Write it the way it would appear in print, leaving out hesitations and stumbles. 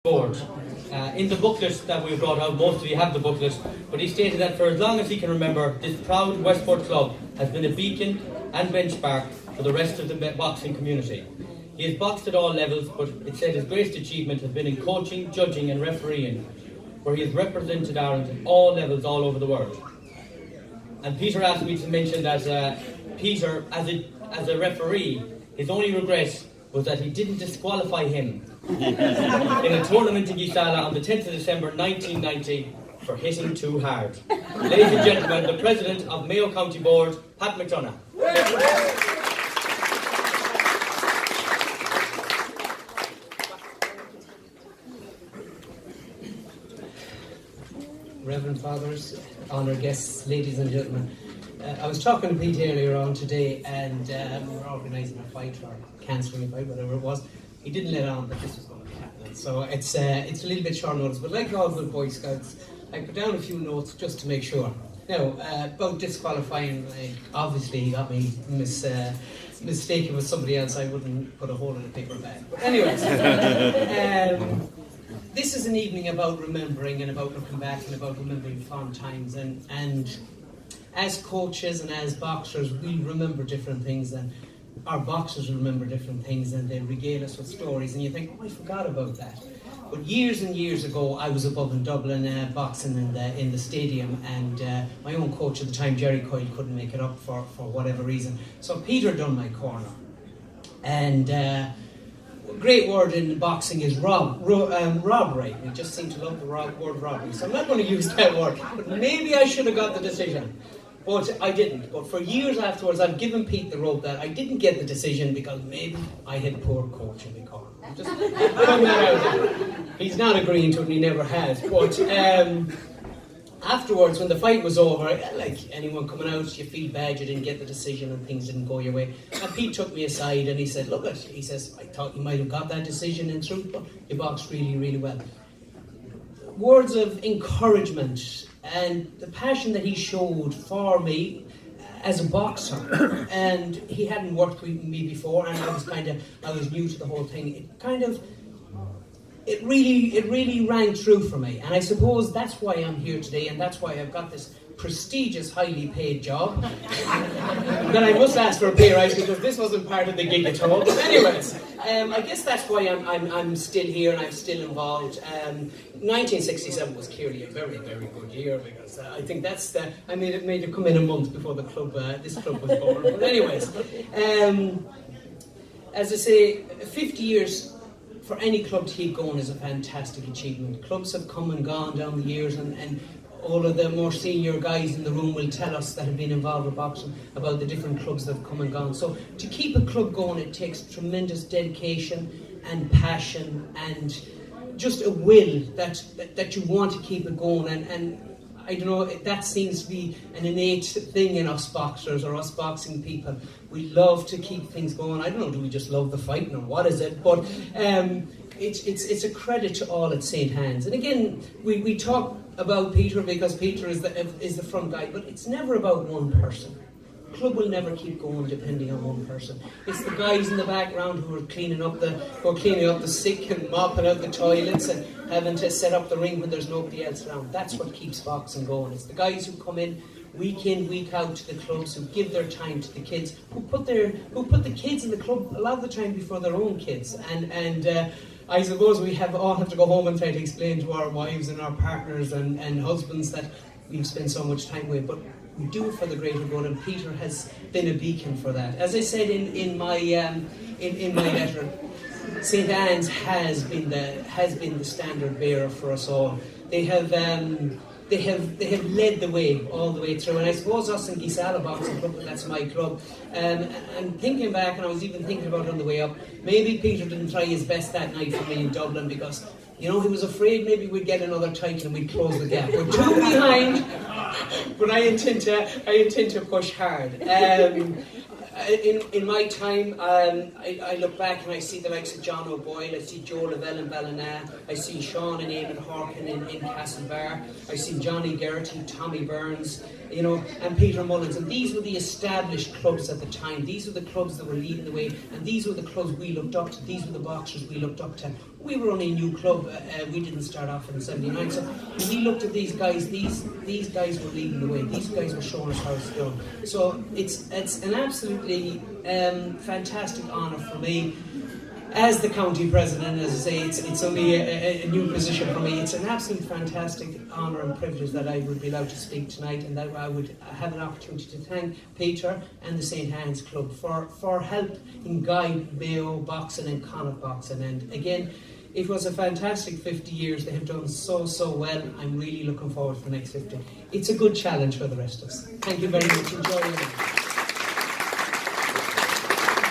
board. In the booklet that we brought out, most of you have the booklet, but he stated that for as long as he can remember, this proud Westport club has been a beacon and benchmark for the rest of the boxing community. He has boxed at all levels, but it said his greatest achievement has been in coaching, judging and refereeing, where he has represented Ireland at all levels all over the world. And Peter asked me to mention that Peter, as a referee, his only regret was that he didn't disqualify him in a tournament in Gisala on the 10th of December 1990 for hitting too hard. Ladies and gentlemen, the President of Mayo County Board, Mc Donagh. Reverend Fathers, honoured guests, ladies and gentlemen. I was talking to Pete earlier on today, and we were organising a fight, or cancelling a fight, whatever it was. He didn't let on that this was going to be happening, so it's a little bit short notice, but like all good Boy Scouts, I put down a few notes just to make sure. Now, about disqualifying, obviously he got me mistaken with somebody else. I wouldn't put a hole in a paper bag. But anyways, this is an evening about remembering and about looking back and about remembering fond times, and as coaches and as boxers, we remember different things, and our boxers remember different things, and they regale us with stories, and you think, oh, I forgot about that. But years and years ago, I was above in Dublin boxing in the stadium, and my own coach at the time, Jerry Coyle, couldn't make it up for whatever reason. So Peter done my corner. And a great word in boxing is robbery. We just seem to love the word robbery. So I'm not going to use that word, but maybe I should have got the decision. But I didn't. But for years afterwards, I've given Pete the rope that I didn't get the decision because maybe I had poor coaching in the corner. I'm just putting that out there. He's not agreeing to it, and he never has. But afterwards, when the fight was over, like anyone coming out, you feel bad you didn't get the decision and things didn't go your way. And Pete took me aside and he said, look, he says, I thought you might have got that decision in truth, but you boxed really, really well. Words of encouragement and the passion that he showed for me as a boxer, and he hadn't worked with me before, and I was new to the whole thing. It really rang true for me, and I suppose that's why I'm here today, and that's why I've got this prestigious, highly paid job. Then I must ask for a pay rise because this wasn't part of the gig at all. But anyways, I guess that's why I'm still here and I'm still involved. 1967 was clearly a very, very good year because I think that's I made it come in a month before the club this club was born. But anyways, as I say, 50 years. For any club to keep going is a fantastic achievement. Clubs have come and gone down the years, and all of the more senior guys in the room will tell us that have been involved with boxing about the different clubs that have come and gone. So to keep a club going, it takes tremendous dedication and passion and just a will that you want to keep it going. And I don't know, that seems to be an innate thing in us boxers or us boxing people. We love to keep things going. I don't know, do we just love the fighting or what is it? But it's a credit to all at St. Hands. And again, we talk about Peter because Peter is the front guy, but it's never about one person. The club will never keep going depending on one person. It's the guys in the background who are cleaning up the sick and mopping out the toilets and having to set up the ring when there's nobody else around. That's what keeps boxing going. It's the guys who come in, week out to the clubs, who give their time to the kids, who put the kids in the club a lot of the time before their own kids. And I suppose we all have to go home and try to explain to our wives and our partners and husbands that we've spent so much time with, but we do it for the greater good, and Peter has been a beacon for that. As I said in my letter, St. Anne's has been the standard bearer for us all. They have led the way all the way through, and I suppose us in Gisala Boxing Club, that's my club. And thinking back, and I was even thinking about it on the way up, maybe Peter didn't try his best that night for me in Dublin because, you know, he was afraid maybe we'd get another title and we'd close the gap. We're two behind, but I intend to push hard. In my time, I look back and I see the likes of John O'Boyle, I see Joe Lavelle in Ballina, I see Sean and Eamon Harkin in Castlebar, I see Johnny Geraghty, Tommy Burns, you know, and Peter Mullins, and these were the established clubs at the time. These were the clubs that were leading the way, and these were the clubs we looked up to. These were the boxers we looked up to. We were only a new club. We didn't start off in '79, so when we looked at these guys, these guys were leading the way. These guys were showing us how it's done. So it's an absolutely fantastic honour for me. As the county president, as I say, it's only a new position for me. It's an absolute fantastic honour and privilege that I would be allowed to speak tonight, and that I would have an opportunity to thank Peter and the St. Hans Club for help in guide Mayo boxing and Connacht boxing. And again, it was a fantastic 50 years. They have done so well. I'm really looking forward to the next 50. It's a good challenge for the rest of us. Thank you very much. Enjoy your night.